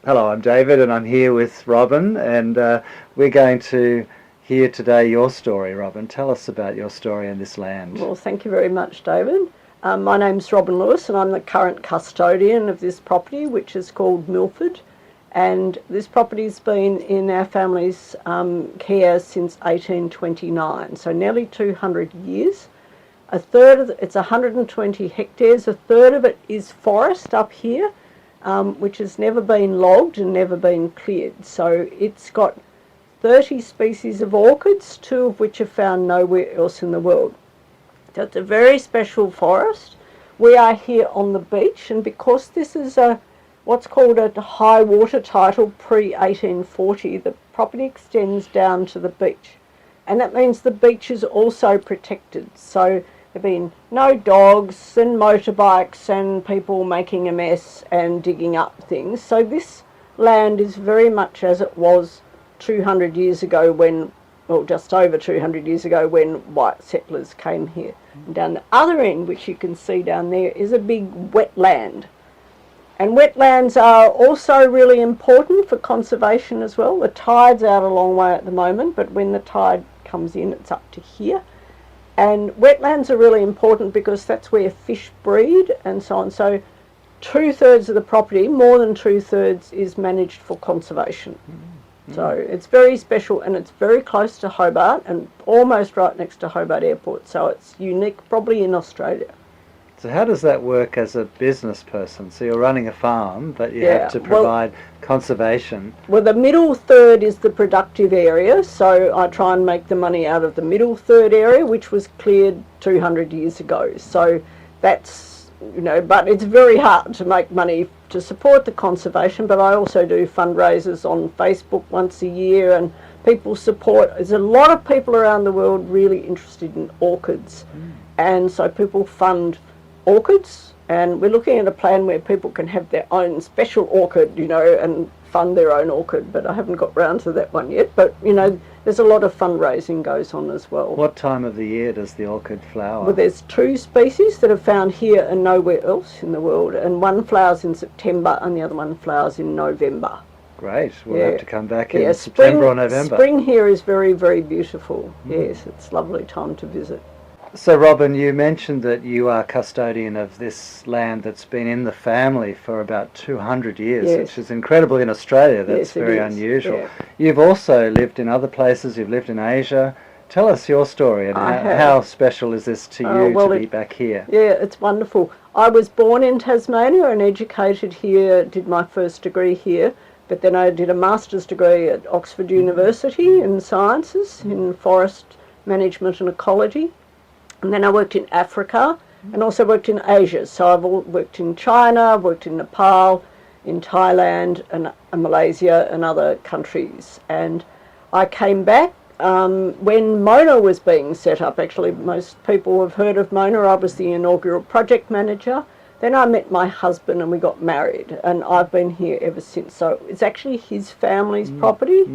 Hello, I'm David and I'm here with Robyn, and we're going to hear today your story. Robyn, tell us about your story in this land. Well, thank you very much, David. My name's Robyn Lewis and I'm the current custodian of this property, which is called Milford. And this property's been in our family's care since 1829, so nearly 200 years. A third of it's 120 hectares, a third of it is forest up here, which has never been logged and never been cleared. So it's got 30 species of orchids, 2 of which are found nowhere else in the world. So it's a very special forest. We are here on the beach, and because this is what's called a high water title pre-1840, the property extends down to the beach. And that means the beach is also protected. So there have been no dogs and motorbikes and people making a mess and digging up things. So this land is very much as it was 200 years ago when, well, just over 200 years ago when white settlers came here. And down the other end, which you can see down there, is a big wetland. And wetlands are also really important for conservation as well. The tide's out a long way at the moment, but when the tide comes in, it's up to here. And wetlands are really important because that's where fish breed and so on. So 2/3 of the property, more than 2/3, is managed for conservation. So it's very special, and it's very close to Hobart and almost right next to Hobart Airport. So it's unique probably in Australia. So how does that work as a business person? So you're running a farm, but you have to provide conservation. Well, the middle third is the productive area, so I try and make the money out of the middle third area, which was cleared 200 years ago. So that's, but it's very hard to make money to support the conservation, but I also do fundraisers on Facebook once a year, and people support. There's a lot of people around the world really interested in orchids, and so people fund orchids, and we're looking at a plan where people can have their own special orchid, and fund their own orchid, but I haven't got round to that one yet. But, there's a lot of fundraising goes on as well. What time of the year does the orchid flower? Well, there's 2 species that are found here and nowhere else in the world, and one flowers in September and the other one flowers in November. Great, we'll have to come back in September or November. Spring here is very, very beautiful. Yes, it's a lovely time to visit. So Robyn, you mentioned that you are custodian of this land that's been in the family for about 200 years, which is incredible in Australia. That's very unusual. Yeah. You've also lived in other places. You've lived in Asia. Tell us your story, and how special is this to you to be back here? Yeah, it's wonderful. I was born in Tasmania and educated here, did my first degree here, but then I did a master's degree at Oxford University in sciences, in forest management and ecology. And then I worked in Africa and also worked in Asia. So I've worked in China, I've worked in Nepal, in Thailand and Malaysia and other countries. And I came back when Mona was being set up. Actually, most people have heard of Mona. I was the inaugural project manager. Then I met my husband and we got married, and I've been here ever since. So it's actually his family's property.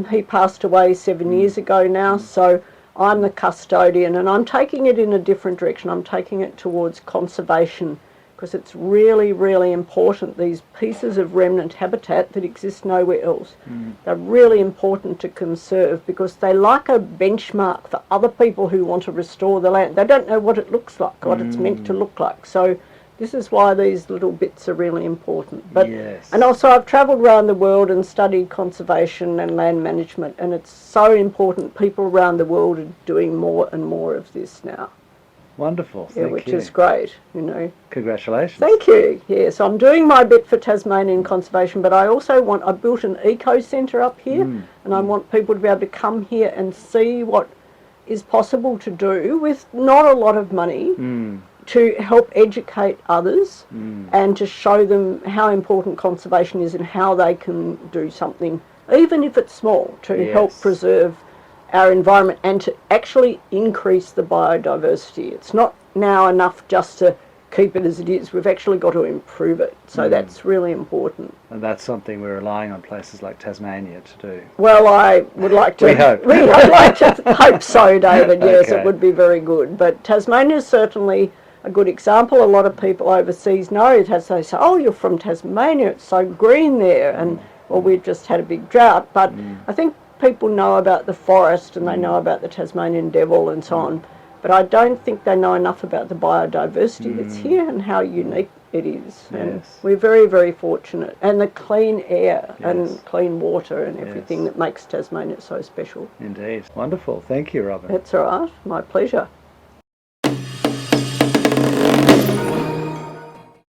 He passed away 7 years ago now, so I'm the custodian, and I'm taking it in a different direction. I'm taking it towards conservation, because it's really, really important. These pieces of remnant habitat that exist nowhere else, they're really important to conserve, because they're like a benchmark for other people who want to restore the land. They don't know what it looks like, what it's meant to look like. So this is why these little bits are really important. But and also I've travelled around the world and studied conservation and land management, and it's so important. People around the world are doing more and more of this now. Wonderful, thank you. Which is great, Congratulations. Thank you. Yes, I'm doing my bit for Tasmanian conservation, but I also I built an eco centre up here, and I want people to be able to come here and see what is possible to do with not a lot of money, to help educate others and to show them how important conservation is and how they can do something, even if it's small, to help preserve our environment and to actually increase the biodiversity. It's not now enough just to keep it as it is. We've actually got to improve it. So that's really important. And that's something we're relying on places like Tasmania to do. Well, I would like to... We hope. We would like to hope so, David. Yes, it would be very good. But Tasmania is certainly a good example. A lot of people overseas know it. As they say, oh, you're from Tasmania, it's so green there, and well, we've just had a big drought. But I think people know about the forest and they know about the Tasmanian devil and so on, but I don't think they know enough about the biodiversity that's here and how unique it is. And we're very, very fortunate. And the clean air and clean water and everything that makes Tasmania so special. Indeed. Wonderful. Thank you, Robyn. That's all right. My pleasure.